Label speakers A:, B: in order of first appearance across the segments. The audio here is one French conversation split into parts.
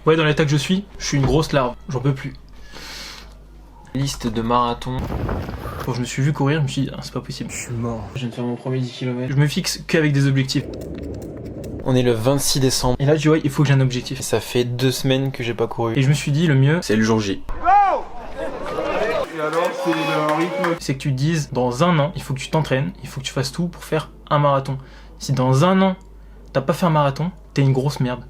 A: Ouais, dans l'état que je suis une grosse larve, j'en peux plus. Liste de marathons. Quand je me suis vu courir, je me suis dit, ah, c'est pas possible.
B: Je suis mort.
A: Je viens de faire mon premier 10 km. Je me fixe qu'avec des objectifs.
B: On est le 26 décembre.
A: Et là, tu vois, il faut que j'ai un objectif.
B: Ça fait 2 semaines que j'ai pas couru.
A: Et je me suis dit, le mieux,
B: C'est le jour J.
C: Et alors, c'est le rythme.
A: c'est que tu te dises, dans un an, il faut que tu t'entraînes, il faut que tu fasses tout pour faire un marathon. Si dans un an, t'as pas fait un marathon, t'es une grosse merde.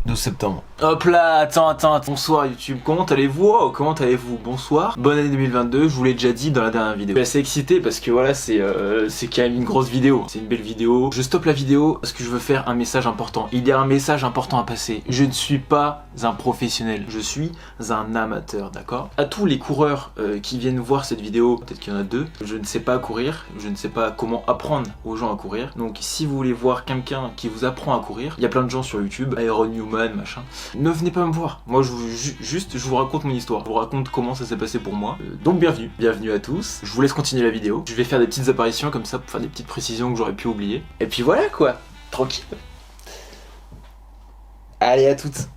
B: 12 septembre. Hop là, attends. Bonsoir YouTube. Comment allez-vous? Oh, comment allez-vous? Bonsoir. Bonne année 2022. Je vous l'ai déjà dit dans la dernière vidéo. Je suis assez excité parce que voilà, c'est quand même une grosse vidéo. C'est une belle vidéo. Je stoppe la vidéo parce que je veux faire un message important. Il y a un message important à passer. Je ne suis pas un professionnel. Je suis un amateur, d'accord? À tous les coureurs qui viennent voir cette vidéo, peut-être qu'il y en a deux. Je ne sais pas courir. Je ne sais pas comment apprendre aux gens à courir. Donc si vous voulez voir quelqu'un qui vous apprend à courir, il y a plein de gens sur YouTube. Iron Newman, machin. Ne venez pas me voir. Moi, je vous raconte mon histoire. Je vous raconte comment ça s'est passé pour moi. Donc, bienvenue à tous. Je vous laisse continuer la vidéo. Je vais faire des petites apparitions comme ça pour faire des petites précisions que j'aurais pu oublier. Et puis voilà quoi. Tranquille. Allez, à toutes.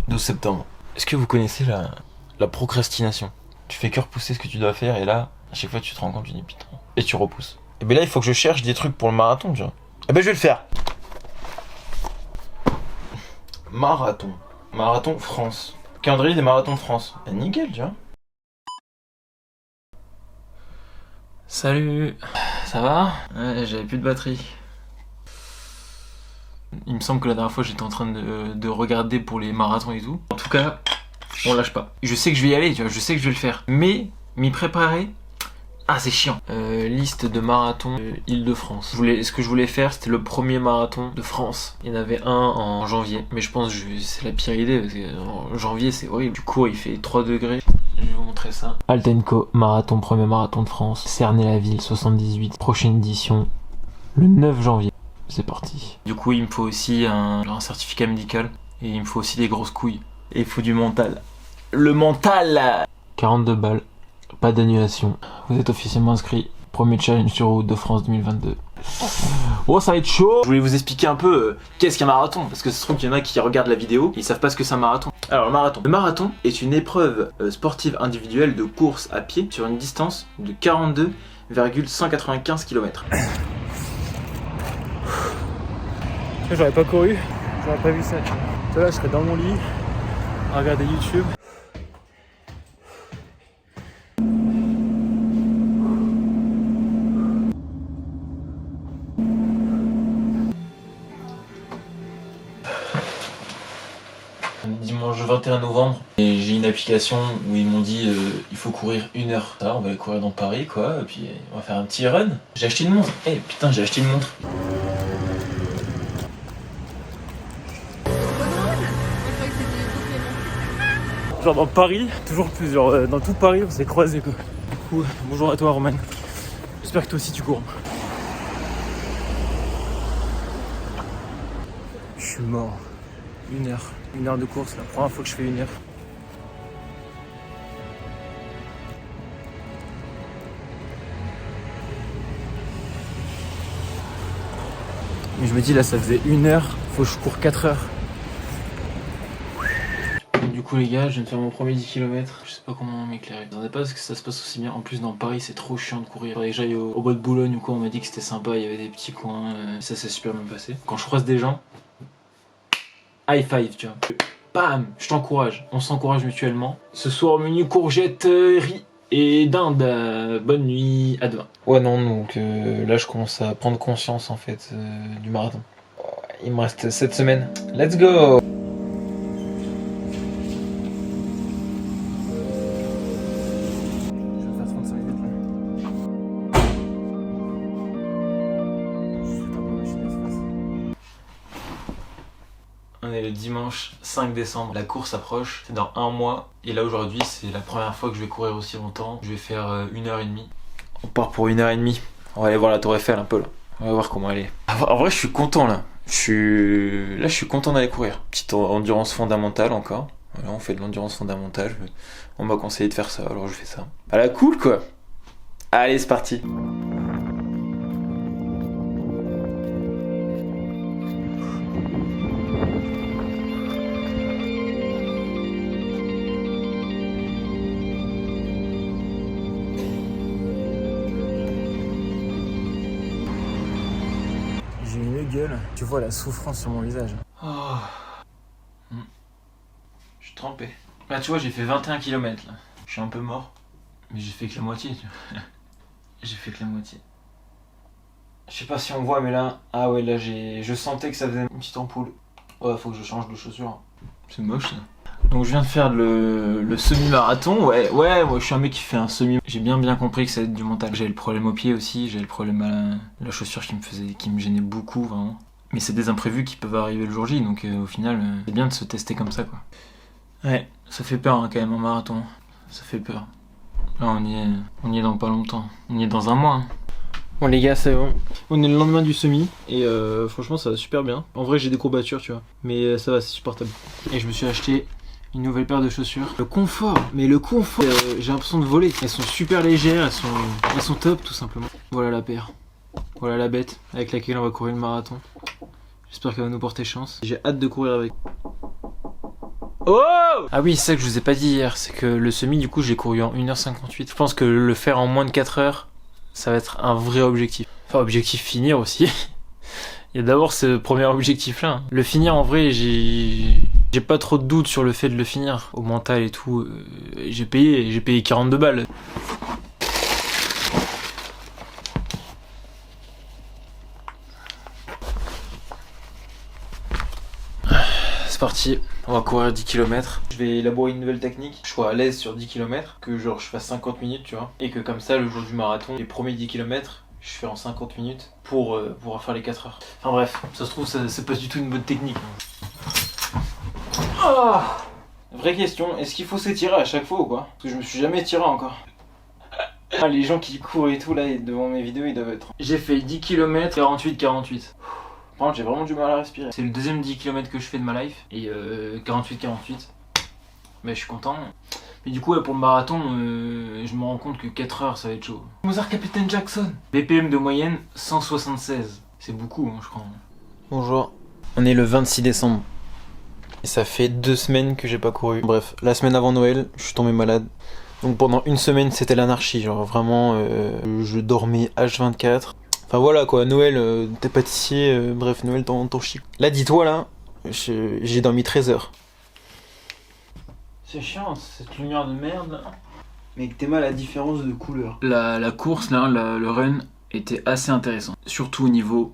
B: 12 septembre. Est-ce que vous connaissez la procrastination? Tu fais que repousser ce que tu dois faire et là, à chaque fois, tu te rends compte, tu dis putain. Et tu repousses. Et bien là, il faut que je cherche des trucs pour le marathon, tu vois. Et ben je vais le faire. Marathon France. Calendrier des marathons de France. Ah, nickel, tu vois.
A: Salut, ça va? Ouais, j'avais plus de batterie. Il me semble que la dernière fois j'étais en train de regarder pour les marathons et tout. En tout cas, on lâche pas. Je sais que je vais y aller, tu vois, je sais que je vais le faire. Mais m'y préparer, ah c'est chiant. Liste de marathons Île-de-France. Ce que je voulais faire, c'était le premier marathon de France. Il y en avait un en janvier, mais je pense que c'est la pire idée parce que en janvier c'est horrible. Du coup il fait 3 degrés. Je vais vous montrer ça. Altenco, marathon, premier marathon de France. Cernay-la-Ville, 78. Prochaine édition, le 9 janvier. C'est parti. Du coup il me faut aussi un certificat médical. Et il me faut aussi des grosses couilles. Et il faut du mental. Le mental! 42 balles. Pas d'annulation. Vous êtes officiellement inscrit. Premier challenge sur route de France 2022. Oh, ça va être chaud.
B: Je voulais vous expliquer un peu qu'est-ce qu'un marathon. Parce que ça se trouve qu'il y en a qui regardent la vidéo et ils savent pas ce que c'est un marathon. Alors le marathon. Le marathon est une épreuve sportive individuelle de course à pied sur une distance de 42,195 km.
A: J'aurais pas couru, j'aurais pas vu ça. Là, je serais dans mon lit à regarder YouTube.
B: Dimanche 21 novembre, et j'ai une application où ils m'ont dit il faut courir 1 heure. Ça, on va aller courir dans Paris quoi, et puis on va faire un petit run. J'ai acheté une montre. Eh putain, j'ai acheté une montre.
A: Genre dans Paris, toujours plus, genre dans tout Paris on s'est croisés quoi. Du coup, bonjour à toi Roman. J'espère que toi aussi tu cours.
B: Je suis mort.
A: 1 heure. 1 heure de course, la première fois que je fais 1 heure. Mais je me dis là ça faisait 1 heure, faut que je cours 4 heures. Du coup les gars, je viens de faire mon premier 10 km. Je sais pas comment m'éclairer. Je ne pas ce que ça se passe aussi bien. En plus dans Paris c'est trop chiant de courir. Faudrait que j'aille au bois de Boulogne ou quoi, on m'a dit que c'était sympa, il y avait des petits coins. Ça s'est super bien passé. Quand je croise des gens, high five tu vois. Bam, je t'encourage, on s'encourage mutuellement. Ce soir menu courgette, riz et dinde. Bonne nuit, à demain.
B: Ouais non, donc là je commence à prendre conscience en fait du marathon. Il me reste 7 semaines. Let's go! On est le dimanche 5 décembre, la course approche, c'est dans 1 mois. Et là aujourd'hui c'est la première fois que je vais courir aussi longtemps. Je vais faire 1h30. On part pour 1h30. On va aller voir la tour Eiffel un peu là. On va voir comment elle est. En vrai je suis content là. Je suis content d'aller courir. Petite endurance fondamentale encore. Voilà, on fait de l'endurance fondamentale. On m'a conseillé de faire ça, alors je fais ça. À la cool quoi. Allez c'est parti.
A: gueule, tu vois la souffrance sur mon visage. Oh. Je suis trempé. Là tu vois j'ai fait 21 km là. Je suis un peu mort. Mais j'ai fait que la moitié tu vois. J'ai fait que la moitié. Je sais pas si on voit mais là... Ah ouais là je sentais que ça faisait une petite ampoule. Ouais faut que je change de chaussures. C'est moche ça. Donc je viens de faire le semi-marathon. Ouais moi je suis un mec qui fait un semi. J'ai bien compris que ça allait être du mental. J'avais le problème au pied aussi, j'avais le problème à la chaussure qui me gênait beaucoup vraiment. Mais c'est des imprévus qui peuvent arriver le jour J, donc au final c'est bien de se tester comme ça quoi. Ouais, ça fait peur hein, quand même en marathon. Ça fait peur. Là on y est dans pas longtemps. On y est dans un mois. Hein. Bon les gars c'est bon. On est le lendemain du semi et franchement ça va super bien. En vrai j'ai des courbatures tu vois. Mais ça va c'est supportable. Et je me suis acheté une nouvelle paire de chaussures. Le confort, j'ai l'impression de voler. Elles sont super légères, elles sont top tout simplement. Voilà la paire. Voilà la bête avec laquelle on va courir le marathon. J'espère qu'elle va nous porter chance. J'ai hâte de courir avec. Oh! Ah oui, c'est ça que je vous ai pas dit hier, c'est que le semi du coup j'ai couru en 1h58. Je pense que le faire en moins de 4 heures, ça va être un vrai objectif. Enfin objectif finir aussi. Il y a d'abord ce premier objectif là. Hein. Le finir en vrai j'ai pas trop de doutes sur le fait de le finir. Au mental et tout, j'ai payé 42 balles. C'est parti, on va courir 10 km. Je vais élaborer une nouvelle technique. Je sois à l'aise sur 10 km, que genre je fasse 50 minutes tu vois. Et que comme ça le jour du marathon, les premiers 10 km, je fais en 50 minutes pour pouvoir faire les 4 heures. Enfin bref, ça se trouve c'est pas du tout une bonne technique. Oh, vraie question, est-ce qu'il faut s'étirer à chaque fois ou quoi? Parce que je me suis jamais étiré encore. Ah, les gens qui courent et tout là devant mes vidéos ils doivent être... J'ai fait 10 km 48. Par contre j'ai vraiment du mal à respirer. C'est le deuxième 10 km que je fais de ma life. Et 48. Mais je suis content. Mais du coup ouais, pour le marathon, je me rends compte que 4 heures ça va être chaud. Mozart Captain Jackson. BPM de moyenne 176. C'est beaucoup hein, je crois. Bonjour. On est le 26 décembre. Et ça fait 2 semaines que j'ai pas couru. Bref, la semaine avant Noël, je suis tombé malade. Donc pendant une semaine c'était l'anarchie. Genre vraiment, je dormais H24. Enfin voilà quoi, Noël, t'es pâtissier, bref, Noël ton chic. Là dis-toi là, j'ai dormi 13 heures. C'est chiant cette lumière de merde là. Mais que t'aimes la différence de couleur. La course là, le run était assez intéressant. Surtout au niveau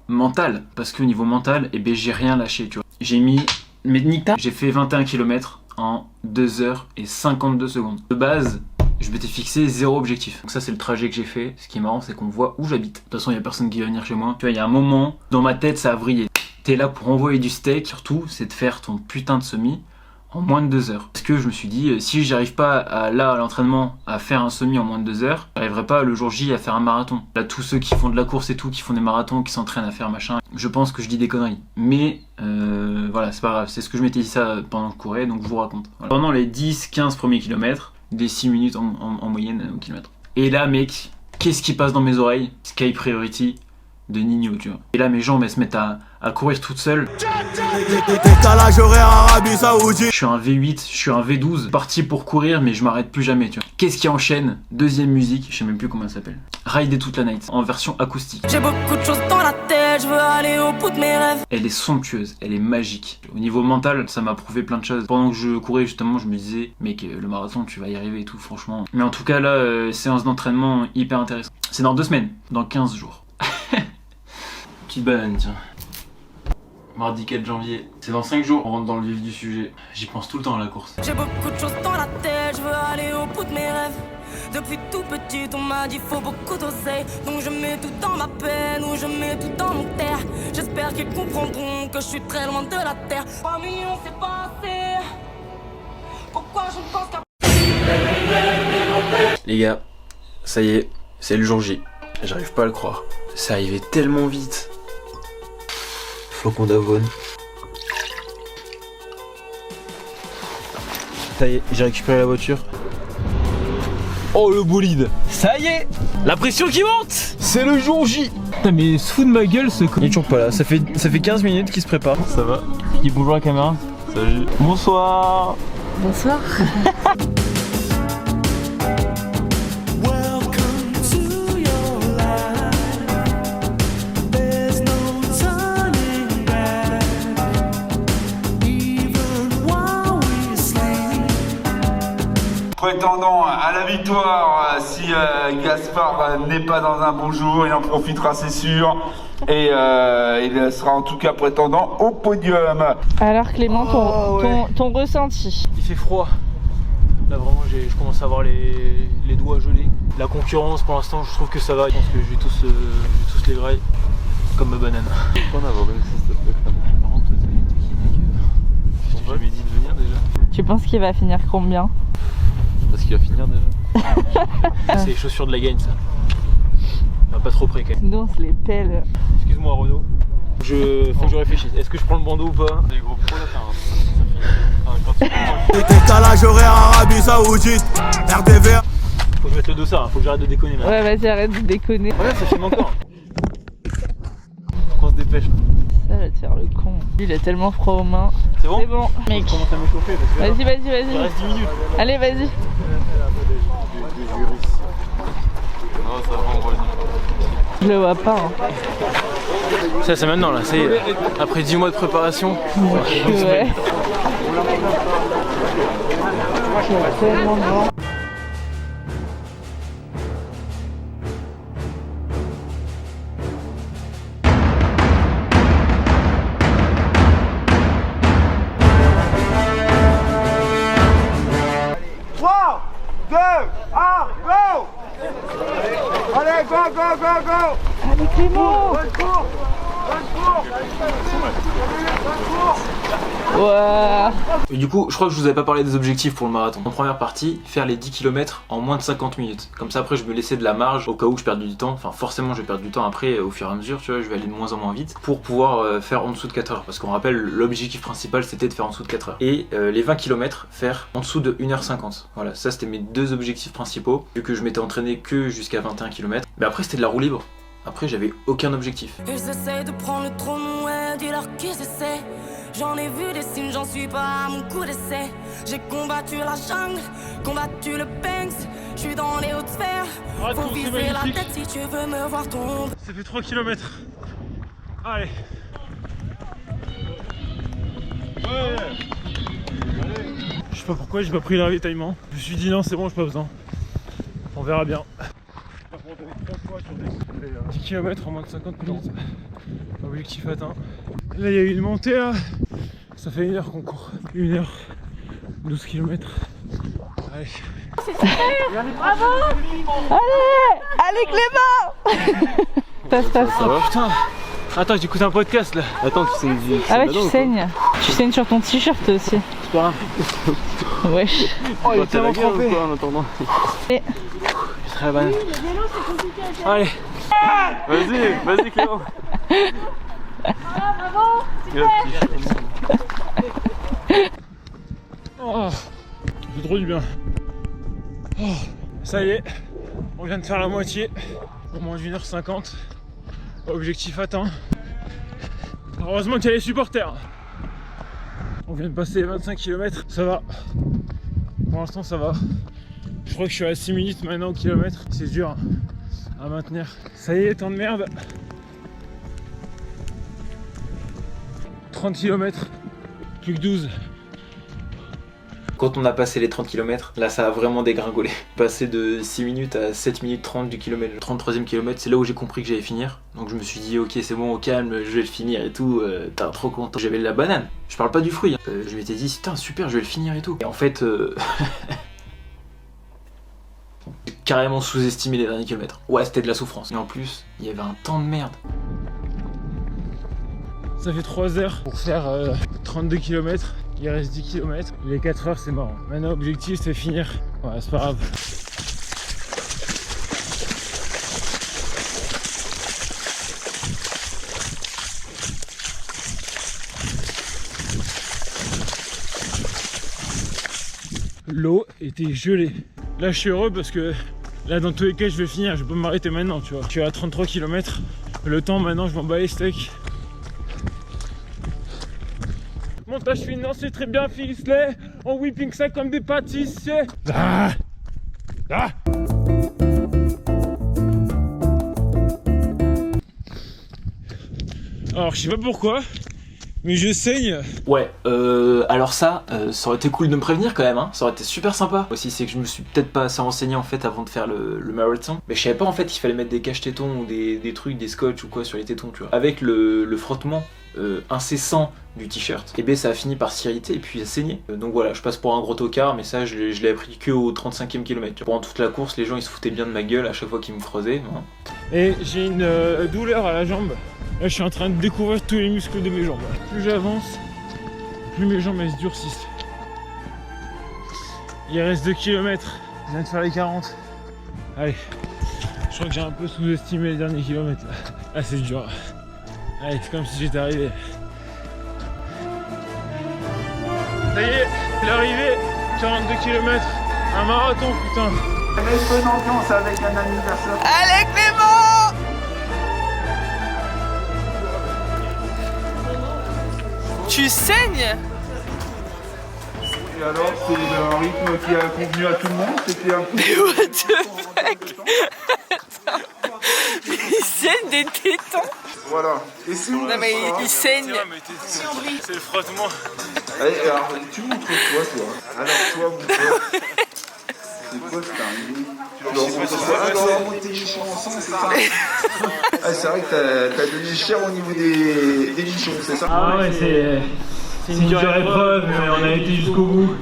A: mental. Parce qu'au niveau mental, eh ben, j'ai rien lâché tu vois. J'ai mis... Mais Nicta, j'ai fait 21 km en 2h52 secondes. De base, je m'étais fixé 0 objectif. Donc ça c'est le trajet que j'ai fait. Ce qui est marrant c'est qu'on voit où j'habite. De toute façon il y a personne qui va venir chez moi. Tu vois il y a un moment, dans ma tête ça a vrillé. T'es là pour envoyer du steak. Surtout c'est de faire ton putain de semi en moins de 2 heures. Parce que je me suis dit, si j'arrive pas à l'entraînement à faire un semi en moins de 2 heures, j'arriverai pas le jour J à faire un marathon. Là, tous ceux qui font de la course et tout, qui font des marathons, qui s'entraînent à faire machin, je pense que je dis des conneries. Mais voilà, c'est pas grave, c'est ce que je m'étais dit ça pendant que je courais, donc je vous raconte. Voilà. Pendant les 10-15 premiers kilomètres, des 6 minutes en moyenne au kilomètre. Et là, mec, qu'est-ce qui passe dans mes oreilles? Sky Priority de Nino, tu vois. Et là, mes jambes, elles se mettent à courir toutes seules. Je suis un V8, je suis un V12, parti pour courir, mais je m'arrête plus jamais, tu vois. Qu'est-ce qui enchaîne? Deuxième musique, je sais même plus comment elle s'appelle. Rider toute la night, en version acoustique. J'ai beaucoup de choses dans la tête, je veux aller au bout de mes rêves. Elle est somptueuse, elle est magique. Au niveau mental, ça m'a prouvé plein de choses. Pendant que je courais, justement, je me disais, mec, le marathon, tu vas y arriver et tout, franchement. Mais en tout cas, là, séance d'entraînement hyper intéressante. C'est dans 2 semaines, dans 15 jours. Petite banane, tiens. Mardi 4 janvier. C'est dans 5 jours, on rentre dans le vif du sujet. J'y pense tout le temps à la course. J'ai beaucoup de choses dans la tête, je veux aller au bout de mes rêves. Depuis tout petit, on m'a dit faut beaucoup d'oseille. Donc je mets tout dans ma peine ou je mets tout dans mon terre. J'espère qu'ils comprendront que je suis très loin de la terre. 3 millions c'est pas assez. Pourquoi je ne pense qu'à... Les gars, ça y est, c'est le jour J. J'arrive pas à le croire. C'est arrivé tellement vite. Flocon d'avoine. Ça y est, j'ai récupéré la voiture. Oh le bolide. Ça y est, la pression qui monte. C'est le jour J. Putain mais se fout de ma gueule ce con. Il est toujours pas là, ça fait 15 minutes qu'il se prépare. Ça va. Dis bonjour à la caméra. Salut. Bonsoir.
D: Bonsoir.
C: prétendant à la victoire. Si Gaspard n'est pas dans un bon jour, il en profitera, c'est sûr. Et il sera en tout cas prétendant au podium.
D: Alors Clément, ton ressenti?
A: Il fait froid. Là vraiment je commence à avoir les doigts gelés. La concurrence pour l'instant je trouve que ça va. Je pense que je vais tous les grailler. Comme ma banane.
E: Pourquoi on a abandonné ça, s'il te plaît?
A: Par contre toi t'es qui mec? Qu'est-ce que je lui ai dit de venir déjà?
D: Tu penses qu'il va finir combien?
E: Parce qu'il va finir déjà.
A: C'est les chaussures de la gagne ça. Enfin, pas trop près quand même.
D: Nous on se les pèle.
A: Excuse-moi Renaud. Faut que je réfléchisse. Est-ce que je prends le bandeau ou pas?
E: Les gros pros là, ça finit.
F: Décalage horaire Arabie Saoudite, RDV.
A: Faut que je mette le dossard, hein. Faut que j'arrête de déconner là.
D: Ouais, vas-y, arrête de déconner.
A: Ouais, ça filme encore. Faut qu'on se dépêche.
D: Ça va te faire le con. Il a tellement froid aux mains.
A: C'est bon?
D: C'est bon, mec.
A: Je commence à m'échauffer parce que là,
D: Vas-y.
A: il reste 10 minutes.
D: Allez, vas-y.
E: Non, ça va, on revient.
D: Je le vois pas. Hein.
A: Ça c'est maintenant là, ça y est. Après 10 mois de préparation.
D: Ouais. Tellement grand.
C: Allez, go, go, go, go!
D: Allez Clément. Ouais.
A: Et du coup, je crois que je vous avais pas parlé des objectifs pour le marathon. En première partie, faire les 10 km en moins de 50 minutes. Comme ça, après, je me laissais de la marge au cas où je perds du temps. Enfin, forcément, je vais perdre du temps après, au fur et à mesure, tu vois, je vais aller de moins en moins vite pour pouvoir faire en dessous de 4 heures. Parce qu'on rappelle, l'objectif principal, c'était de faire en dessous de 4 heures. Et les 20 km, faire en dessous de 1h50. Voilà, ça, c'était mes deux objectifs principaux, vu que je m'étais entraîné que jusqu'à 21 km. Mais après, c'était de la roue libre. Après, j'avais aucun objectif.
G: Ils essaient de prendre le trône, ouais, dis-leur qui c'est. J'en ai vu des signes, j'en suis pas à mon coup d'essai. J'ai combattu la jungle, combattu le Banks. Je suis dans les hautes sphères. Faut viser la tête si tu veux me voir tomber.
A: Ça fait 3 km. Allez. Ouais. Je sais pas pourquoi j'ai pas pris le ravitaillement. Je me suis dit non, c'est bon, j'ai pas besoin. On verra bien. 10 km en moins de 50 minutes. Objectif atteint. Là il y a eu une montée là. Ça fait 1 heure qu'on court. 1 heure, 12 km. Allez.
D: Bravo. Allez Clément. Passe.
A: Oh putain. Attends, j'écoute un podcast là.
E: Attends, tu saignes du.
D: Ah ouais, tu saignes. Tu saignes sur ton t-shirt aussi.
A: C'est pas grave.
D: Wesh.
A: Oh, il est tellement trempé.
E: En attendant.
D: Et...
A: Je serai la banane. Allez.
E: Vas-y Clément.
A: Oh, j'ai trop du bien. Oh, ça y est, on vient de faire la moitié. Au moins d'1h50. Objectif atteint. Heureusement qu'il y a les supporters. On vient de passer les 25 km, ça va. Pour l'instant ça va. Je crois que je suis à 6 minutes maintenant au kilomètre. C'est dur à maintenir. Ça y est, temps de merde. 30 km, plus que 12. Quand on a passé les 30 km, là ça a vraiment dégringolé. Passer de 6 minutes à 7 minutes 30 du kilomètre. Le 33e kilomètre, c'est là où j'ai compris que j'allais finir. Donc je me suis dit ok c'est bon, au calme, je vais le finir et tout. T'es trop content. J'avais de la banane, je parle pas du fruit. Je m'étais dit putain super, je vais le finir et tout. Et en fait, j'ai carrément sous-estimé les derniers kilomètres. Ouais, c'était de la souffrance. Et en plus, il y avait un temps de merde. Ça fait 3 heures pour faire 32 km. Il reste 10 km. Les 4 heures, c'est marrant. Maintenant, l'objectif, c'est finir. Ouais, c'est pas grave. L'eau était gelée. Là, je suis heureux parce que là, dans tous les cas, je vais finir. Je peux m'arrêter maintenant, tu vois. Je suis à 33 km. Le temps, maintenant, je m'en bats les steaks. Montage final, c'est très bien ficelé. On whipping ça comme des pâtissiers. Ah ah. Alors, je sais pas pourquoi,
E: Mais je saigne.
B: Ouais, alors ça aurait été cool de me prévenir quand même, hein. Ça aurait été super sympa. Aussi, c'est que je me suis peut-être pas assez renseigné en fait avant de faire le marathon. Mais je savais pas en fait qu'il fallait mettre des caches-tétons ou des trucs, des scotch ou quoi sur les tétons, tu vois. Avec le frottement incessant du t-shirt, et bien ça a fini par s'irriter et puis a saigné. Donc voilà, je passe pour un gros tocard, mais ça je l'ai appris que au 35e kilomètre. Pendant toute la course, les gens ils se foutaient bien de ma gueule à chaque fois qu'ils me creusaient. Hein.
E: Et j'ai une douleur à la jambe. Là je suis en train de découvrir tous les muscles de mes jambes. Plus j'avance, plus mes jambes elles se durcissent. Il reste 2 km. Je viens de faire les 40. Allez, je crois que j'ai un peu sous-estimé les derniers kilomètres là. Ah c'est dur. Allez, c'est comme si j'étais arrivé. Ça y est, l'arrivée, 42 km, un marathon putain.
C: Avec bonne ambiance avec un anniversaire.
D: Allez Clément! Tu saignes?
C: Et alors, c'est un rythme qui a convenu à tout le monde. C'était un peu.
D: Mais what the fuck? Il saigne des tétons.
C: Voilà. Et c'est où?
D: Non mais il saigne.
E: C'est le frottement.
C: Allez, alors, tu montres quoi, toi? Alors, toi, montre-toi. C'est quoi que t'as arrivé? Tu dois remonter les nichons ensemble, c'est ça? Ah, c'est vrai que t'as donné cher au niveau des nichons, c'est ça?
E: Ah ouais, c'est une dure épreuve, mais on a été jusqu'au bout.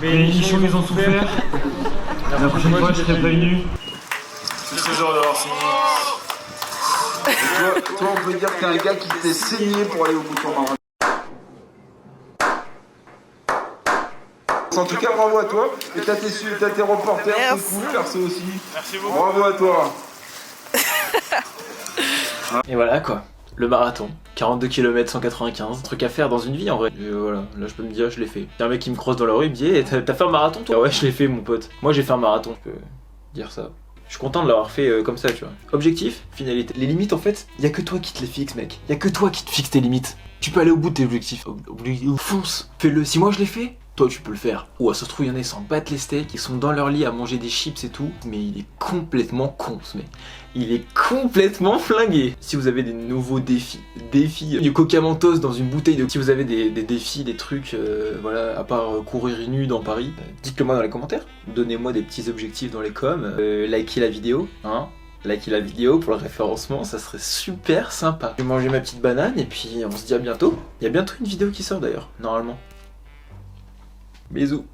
E: Mais les nichons ils ont souffert. La prochaine fois je serai prévenu. C'est ce genre d'avoir signé.
C: Toi, on peut dire que t'es un gars qui t'est saigné pour aller au bout de ton marathon. En tout cas, bravo à toi. Et t'as tes reporters, c'est cool, perso aussi.
E: Merci beaucoup.
C: Bravo à toi.
B: Et voilà quoi, le marathon. 42 km 195, truc à faire dans une vie en vrai. Et voilà, là je peux me dire, je l'ai fait. Il y a un mec qui me croise dans la rue, il me dit hey, t'as fait un marathon toi? Ah ouais, je l'ai fait mon pote. Moi j'ai fait un marathon, je peux dire ça. Je suis content de l'avoir fait comme ça, tu vois. Objectif, finalité. Les limites en fait, y a que toi qui te les fixes mec. Y a que toi qui te fixes tes limites. Tu peux aller au bout de tes objectifs. Fonce, fais-le. Si moi je l'ai fait, toi tu peux le faire. Ou ça se trouve, il y en a qui s'en battent les steaks, qui sont dans leur lit à manger des chips et tout. Mais il est complètement con ce mec. Il est complètement flingué. Si vous avez des nouveaux défis du Coca Mentos dans une bouteille de... Si vous avez des défis, des trucs, voilà, à part courir nu dans Paris, dites-le moi dans les commentaires. Donnez-moi des petits objectifs dans les coms. Likez la vidéo, hein. Likez la vidéo pour le référencement, ça serait super sympa. Je vais manger ma petite banane et puis on se dit à bientôt. Il y a bientôt une vidéo qui sort d'ailleurs, normalement. Bisous.